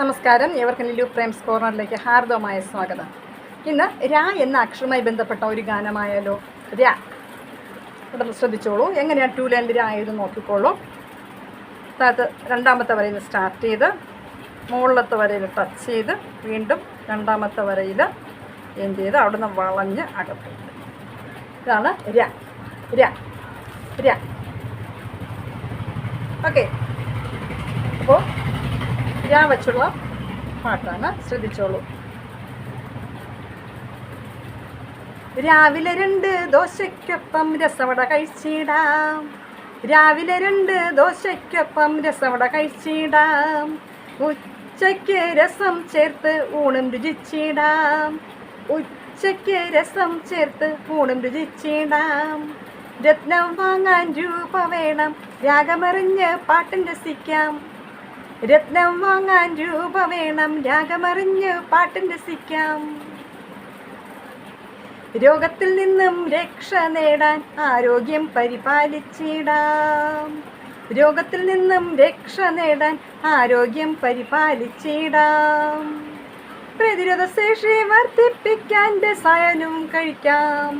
നമസ്കാരം, ഏവർക്കും ലിലു പ്രേംസ് കോർണറിലേക്ക് ഹാർദവമായ സ്വാഗതം. ഇന്ന് രാ എന്ന അക്ഷരവുമായി ബന്ധപ്പെട്ട ഒരു ഗാനമായാലോ? രാ. ഇവിടെ ശ്രദ്ധിച്ചോളൂ, എങ്ങനെയാണ് ടു ലൈനിൽ രാ എഴുതി നോക്കിക്കോളൂ. താഴത്ത് രണ്ടാമത്തെ വരയിൽ സ്റ്റാർട്ട് ചെയ്ത് മുകളിലത്തെ വരയിൽ ടച്ച് ചെയ്ത് വീണ്ടും രണ്ടാമത്തെ വരയിൽ എൻഡ് ചെയ്ത് അവിടെ നിന്ന് വളഞ്ഞ് അകത്ത്. ഇതാണ് രാ. രാ രാ. ഓക്കെ, അപ്പോൾ രാ വച്ചുള്ള പാട്ടാണ്, ശ്രദ്ധിച്ചോളൂ. രാവിലെ 2 ദോശയ്ക്കൊപ്പം രസവട കഴിച്ചിടാം. രാവിലെ 2 ദോശയ്ക്കൊപ്പം രസവട കഴിച്ചിടാം. ഉച്ചയ്ക്ക് രസം ചേർത്ത് ഊണും രുചിച്ചിടാം. ഉച്ചയ്ക്ക് രസം ചേർത്ത് ഊണും രുചിച്ചിടാം. രത്നം വാങ്ങാൻ രൂപ വേണം, രാഗമറിഞ്ഞ് പാട്ടും രസിക്കാം. രത്നം വാങ്ങാൻ രൂപ വേണം, രാഗമറിഞ്ഞ് പാട്ടും രസിക്കാം. രോഗത്തിൽ നിന്നും രക്ഷ നേടാൻ ആരോഗ്യം പരിപാലിച്ചിടാം. രോഗത്തിൽ നിന്നും രക്ഷ നേടാൻ ആരോഗ്യം പരിപാലിച്ചിടാം. പ്രതിരോധ ശേഷി വർദ്ധിപ്പിക്കാൻ രസായനവും കഴിക്കാം.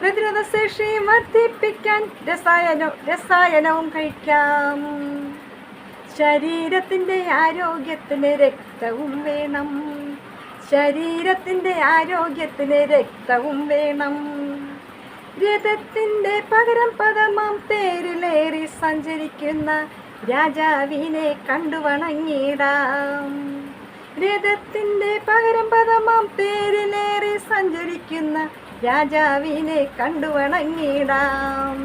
പ്രതിരോധ ശേഷി വർദ്ധിപ്പിക്കാൻ രസായനവും കഴിക്കാം. ശരീരത്തിൻ്റെ ആരോഗ്യത്തിന് രക്തവും വേണം. ശരീരത്തിൻ്റെ ആരോഗ്യത്തിന് രക്തവും വേണം. രഥത്തിൻ്റെ പകരം പദമാം തേരിലേറി സഞ്ചരിക്കുന്ന രാജാവിനെ കണ്ടു വണങ്ങിടാം. രഥത്തിൻ്റെ പകരം പദമാം തേരിലേറി സഞ്ചരിക്കുന്ന രാജാവിനെ കണ്ടു വണങ്ങിടാം.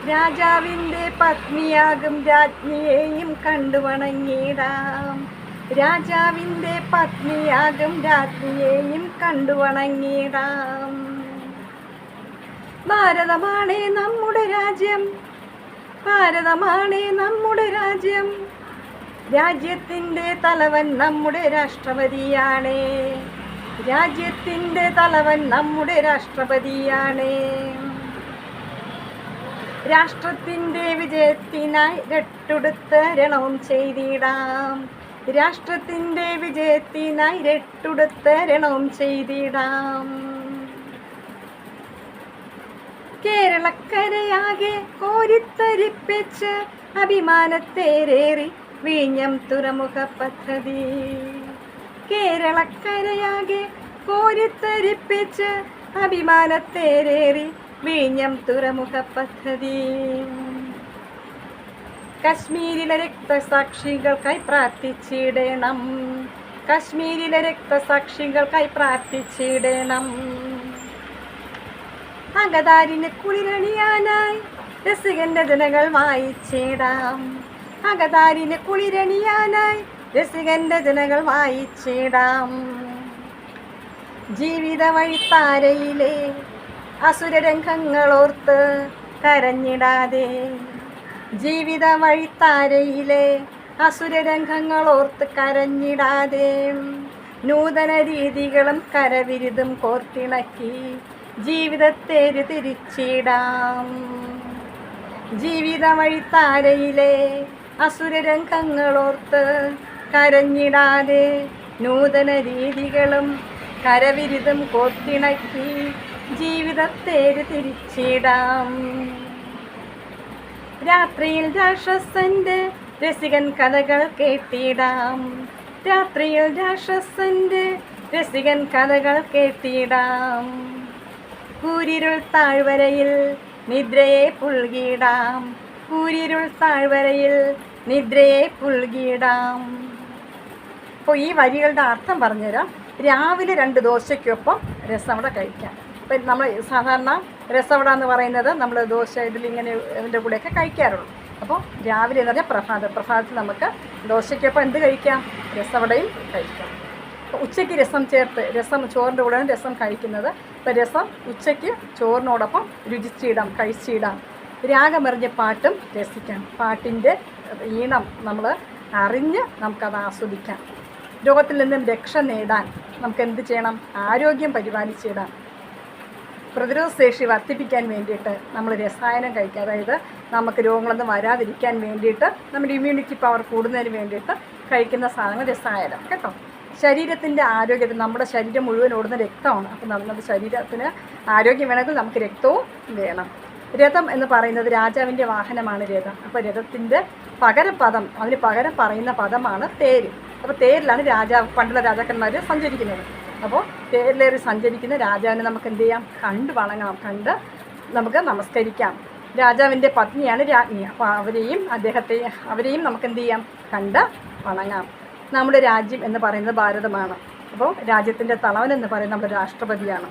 രാജാവിൻ്റെ പത്നിയാകും രാജ്ഞിയെയും കണ്ടു വണങ്ങിടാം. രാജാവിൻ്റെ പത്നിയാകും രാജ്ഞിയെയും കണ്ടു വണങ്ങിടാം. ഭാരതമാണേ നമ്മുടെ രാജ്യം. ഭാരതമാണേ നമ്മുടെ രാജ്യം. രാജ്യത്തിൻ്റെ തലവൻ നമ്മുടെ രാഷ്ട്രപതിയാണേ. രാജ്യത്തിൻ്റെ തലവൻ നമ്മുടെ രാഷ്ട്രപതിയാണേ. രാഷ്ട്രത്തിൻ്റെ വിജയത്തിനായി രട്ടുടുത്ത് രണവും ചെയ്തിടാം. രാഷ്ട്രത്തിൻ്റെ വിജയത്തിനായി രട്ടുടുത്ത് രണവും ചെയ്തിടാം. കേരളക്കരയാകെ കോരിത്തരിപ്പിച്ച് അഭിമാനത്തേരേറി വിഴിഞ്ഞം തുറമുഖ പദ്ധതി. കേരളക്കരയാകെ കോരിത്തരിപ്പിച്ച് അഭിമാനത്തേരേറി വിഴിഞ്ഞം തുറമുഖ പദ്ധതി. കശ്മീരിലെ രക്തസാക്ഷികൾക്കായി പ്രാർത്ഥിച്ചിടണം. കശ്മീരിലെ രക്തസാക്ഷികൾക്കായി പ്രാർത്ഥിച്ചിടണം. അകതാരിന് കുളിരണിയാനായി രസികന്റെ രചനകൾ വായിച്ചിടാം. അകതാരിന് കുളിരണിയാനായി രസികന്റെ രചനകൾ വായിച്ചിടാം. ജീവിത വഴിത്താരയിലെ അസുരരംഗങ്ങളോർത്ത് കരഞ്ഞിടാതെ. ജീവിത വഴിത്താരയിലെ അസുരരംഗങ്ങളോർത്ത് കരഞ്ഞിടാതെ. നൂതന രീതികളും കരവിരുതും കോർത്തിണക്കി ജീവിതത്തേര് തിരിച്ചിടാം. ജീവിത വഴിത്താരയിലെ അസുരരംഗങ്ങളോർത്ത് കരഞ്ഞിടാതെ. നൂതന രീതികളും കരവിരുതും കോർത്തിണക്കി ജീവിതത്തേര് തിരിച്ചിടാം. രാത്രിയിൽ രാക്ഷസന്റെ രസികൻ കഥകൾ കേട്ടിടാം. രാത്രിയിൽ രാക്ഷസന്റെ രസികൻ കഥകൾ കേട്ടിടാം. കൂരിരുൾ താഴ്വരയിൽ നിദ്രയെ പുൽകിടാം. കൂരിരുൾ താഴ്വരയിൽ നിദ്രയെ പുൽകിടാം. അപ്പോൾ ഈ വരികളുടെ അർത്ഥം പറഞ്ഞുതരാം. രാവിലെ 2 ദോശയ്ക്കൊപ്പം രസവട കഴിക്കാം. ഇപ്പം നമ്മൾ സാധാരണ രസവട എന്ന് പറയുന്നത് നമ്മൾ ദോശ ഇഡ്ഡലി ഇങ്ങനെ ഇതിൻ്റെ കൂടെയൊക്കെ കഴിക്കാറുള്ളൂ. അപ്പോൾ രാവിലെ എന്ന് പറഞ്ഞാൽ പ്രഭാതത്തിൽ നമുക്ക് ദോശയ്ക്കൊപ്പം എന്ത് കഴിക്കാം? രസവടയും കഴിക്കാം. അപ്പോൾ ഉച്ചയ്ക്ക് രസം ചേർത്ത്, രസം ചോറിൻ്റെ കൂടെയാണ് രസം കഴിക്കുന്നത്. അപ്പോൾ രസം ഉച്ചയ്ക്ക് ചോറിനോടൊപ്പം രുചിച്ചിടാം, കഴിച്ചിടാം. രാഗമറിഞ്ഞ പാട്ടും രസിക്കാം. പാട്ടിൻ്റെ ഈണം നമ്മൾ അറിഞ്ഞ് നമുക്കത് ആസ്വദിക്കാം. രോഗത്തിൽ നിന്നും രക്ഷ നേടാൻ നമുക്ക് എന്ത് ചെയ്യണം? ആരോഗ്യം പരിപാലിച്ചിടാം. പ്രതിരോധ ശേഷി വർദ്ധിപ്പിക്കാൻ വേണ്ടിയിട്ട് നമ്മൾ രസായനം കഴിക്കുക, അതായത് നമുക്ക് രോഗങ്ങളൊന്നും വരാതിരിക്കാൻ വേണ്ടിയിട്ട്, നമ്മുടെ ഇമ്മ്യൂണിറ്റി പവർ കൂടുന്നതിന് വേണ്ടിയിട്ട് കഴിക്കുന്ന സാധനങ്ങൾ രസായനം കേട്ടോ. ശരീരത്തിൻ്റെ ആരോഗ്യത്തിന്, നമ്മുടെ ശരീരം മുഴുവൻ ഓടുന്ന രക്തമാണ്. അപ്പോൾ നമ്മുടെ ശരീരത്തിന് ആരോഗ്യം വേണമെങ്കിൽ നമുക്ക് രക്തവും വേണം. രഥം എന്ന് പറയുന്നത് രാജാവിൻ്റെ വാഹനമാണ് രഥം. അപ്പോൾ രഥത്തിൻ്റെ പകരപദം, അതിന് പകരം പറയുന്ന പദമാണ് തേര്. അപ്പോൾ തേരിലാണ് പണ്ടുള്ള രാജാക്കന്മാർ സഞ്ചരിക്കുന്നത്. അപ്പോൾ തേരിലേറി സഞ്ചരിക്കുന്ന രാജാവിനെ നമുക്ക് എന്ത് ചെയ്യാം? കണ്ട് വണങ്ങാം, കണ്ട് നമുക്ക് നമസ്കരിക്കാം. രാജാവിൻ്റെ പത്നിയാണ് രാജ്ഞി. അപ്പോൾ അവരെയും നമുക്ക് എന്ത് ചെയ്യാം? കണ്ട് വണങ്ങാം. നമ്മുടെ രാജ്യം എന്ന് പറയുന്നത് ഭാരതമാണ്. അപ്പോൾ രാജ്യത്തിൻ്റെ തലവൻ എന്ന് പറയുന്നത് നമ്മുടെ രാഷ്ട്രപതിയാണ്.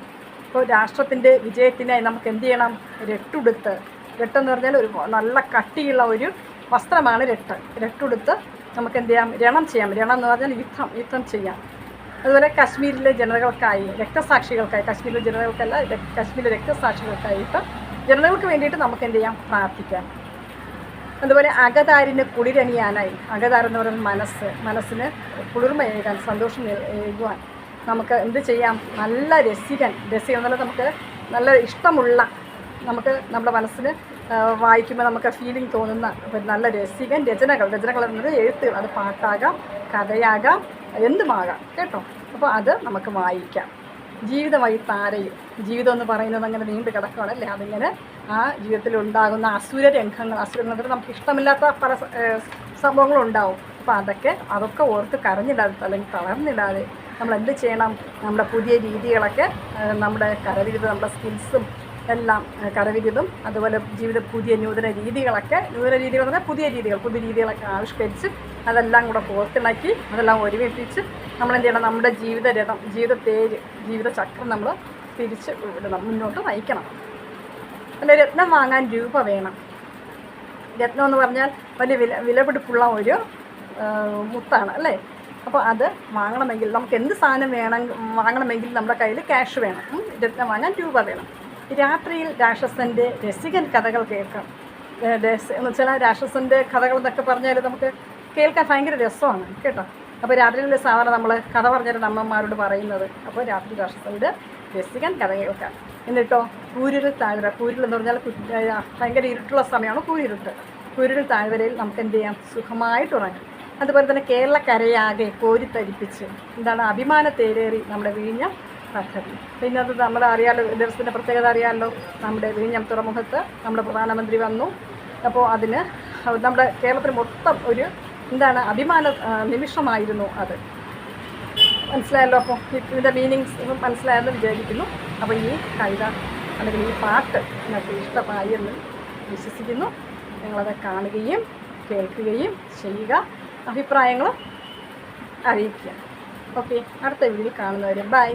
അപ്പോൾ രാഷ്ട്രത്തിൻ്റെ വിജയത്തിനായി നമുക്ക് എന്ത് ചെയ്യണം? രട്ടുടുത്ത്, രട്ടെന്ന് പറഞ്ഞാൽ ഒരു നല്ല കട്ടിയുള്ള ഒരു വസ്ത്രമാണ് രട്ടുടുത്ത് നമുക്ക് എന്ത് ചെയ്യാം? രണം ചെയ്യാം. രണം എന്ന് പറഞ്ഞാൽ യുദ്ധം ചെയ്യാം. അതുപോലെ കാശ്മീരിലെ ജനതകൾക്കായി, രക്തസാക്ഷികൾക്കായി, കാശ്മീരിലെ ജനതകൾക്കല്ല, കാശ്മീരിലെ രക്തസാക്ഷികൾക്കായിട്ട്, ജനതകൾക്ക് വേണ്ടിയിട്ട് നമുക്ക് എന്ത് ചെയ്യാം? പ്രാർത്ഥിക്കാം. അതുപോലെ അകതാരിന് കുളിരണിയാനായി, അകതാരെന്ന് പറയുന്നത് മനസ്സിന് കുളിർമയേകാൻ, സന്തോഷം ഏകുവാൻ നമുക്ക് എന്ത് ചെയ്യാം? നല്ല രസികൻ എന്നുള്ളത് നമുക്ക് നല്ല ഇഷ്ടമുള്ള, നമുക്ക് നമ്മുടെ മനസ്സിന് വായിക്കുമ്പോൾ നമുക്ക് ഫീലിംഗ് തോന്നുന്ന നല്ല രസികൻ രചനകൾ എന്നത് എഴുത്തുകൾ, അത് പാട്ടാകാം, കഥയാകാം, എന്തുമാകാം കേട്ടോ. അപ്പോൾ അത് നമുക്ക് വായിക്കാം. ജീവിതമായി താരയും, ജീവിതം എന്ന് പറയുന്നത് അങ്ങനെ നീണ്ടു കിടക്കുകയാണല്ലേ. അതിങ്ങനെ ആ ജീവിതത്തിലുണ്ടാകുന്ന അസുരരംഗങ്ങൾ നമുക്ക് ഇഷ്ടമില്ലാത്ത പല സംഭവങ്ങളുണ്ടാവും. അപ്പോൾ അതൊക്കെ ഓർത്ത് കരഞ്ഞിടാതെ അല്ലെങ്കിൽ തളർന്നിടാതെ നമ്മൾ എന്ത് ചെയ്യണം? നമ്മുടെ പുതിയ രീതികളൊക്കെ, നമ്മുടെ കരവിരുത്, നമ്മുടെ സ്കിൽസും എല്ലാം കരവിരുതും, അതുപോലെ നൂതന രീതികളൊക്കെ, എന്ന് പറഞ്ഞാൽ പുതിയ രീതികളൊക്കെ ആവിഷ്കരിച്ച് അതെല്ലാം കൂടെ കോർത്തിണക്കി അതെല്ലാം ഒരുമിപ്പിച്ച് നമ്മളെന്ത് ചെയ്യണം? നമ്മുടെ ജീവിതചക്രം നമ്മൾ തിരിച്ച് വിടണം, മുന്നോട്ട് നയിക്കണം. അല്ല, രത്നം വാങ്ങാൻ രൂപ വേണം. രത്നം എന്ന് പറഞ്ഞാൽ വലിയ വിലപിടിപ്പുള്ള ഒരു മുത്താണ് അല്ലേ. അപ്പോൾ അത് വാങ്ങണമെങ്കിൽ, നമുക്ക് എന്ത് സാധനം വാങ്ങണമെങ്കിൽ നമ്മുടെ കയ്യിൽ ക്യാഷ് വേണം. രത്നം വാങ്ങാൻ രൂപ വേണം. രാത്രിയിൽ രാക്ഷസൻ്റെ രസികൻ കഥകൾ കേൾക്കാം. എന്ന് വെച്ചാൽ രാക്ഷസൻ്റെ കഥകൾ എന്നൊക്കെ പറഞ്ഞാൽ നമുക്ക് കേൾക്കാൻ ഭയങ്കര രസമാണ് കേട്ടോ. അപ്പോൾ രാത്രിയിലെ സാധാരണ നമ്മൾ കഥ പറഞ്ഞിട്ട് അമ്മമാരോട് പറയുന്നത്. അപ്പോൾ രാത്രി രാക്ഷസൻ്റെ രസികൻ കഥ കേൾക്കാം. എന്നിട്ടോ കൂരിരുൾ താഴ്വര, എന്ന് പറഞ്ഞാൽ ഭയങ്കര ഇരുട്ടുള്ള സമയമാണ് കൂരിരുൾ താഴ്വരയിൽ നമുക്ക് എന്ത് ചെയ്യാം? സുഖമായിട്ട് ഉറങ്ങാം. അതുപോലെ തന്നെ കേരളക്കരയാകെ കോരിത്തരിപ്പിച്ച് അഭിമാന തേരേറി നമ്മുടെ വിഴിഞ്ഞം പദ്ധതി. പിന്നെ അത് നമ്മുടെ ദിവസത്തിൻ്റെ പ്രത്യേകത അറിയാമല്ലോ. നമ്മുടെ വിഴിഞ്ഞം തുറമുഖത്ത് നമ്മുടെ പ്രധാനമന്ത്രി വന്നു. അപ്പോൾ അതിന് നമ്മുടെ കേരളത്തിന് മൊത്തം ഒരു അഭിമാന നിമിഷമായിരുന്നു അത്. മനസ്സിലായല്ലോ. അപ്പോൾ ഇതിൻ്റെ മീനിങ്സ് മനസ്സിലായെന്ന് വിചാരിക്കുന്നു. അപ്പോൾ ഈ കവിത അല്ലെങ്കിൽ ഈ പാട്ട് നിങ്ങൾക്ക് ഇഷ്ടമായി എന്ന് വിശ്വസിക്കുന്നു. നിങ്ങളത് കാണുകയും കേൾക്കുകയും ചെയ്യുക, അഭിപ്രായങ്ങൾ അറിയിക്കുക. ഓക്കെ, അടുത്ത വീഡിയോയിൽ കാണുന്നവരെ ബൈ.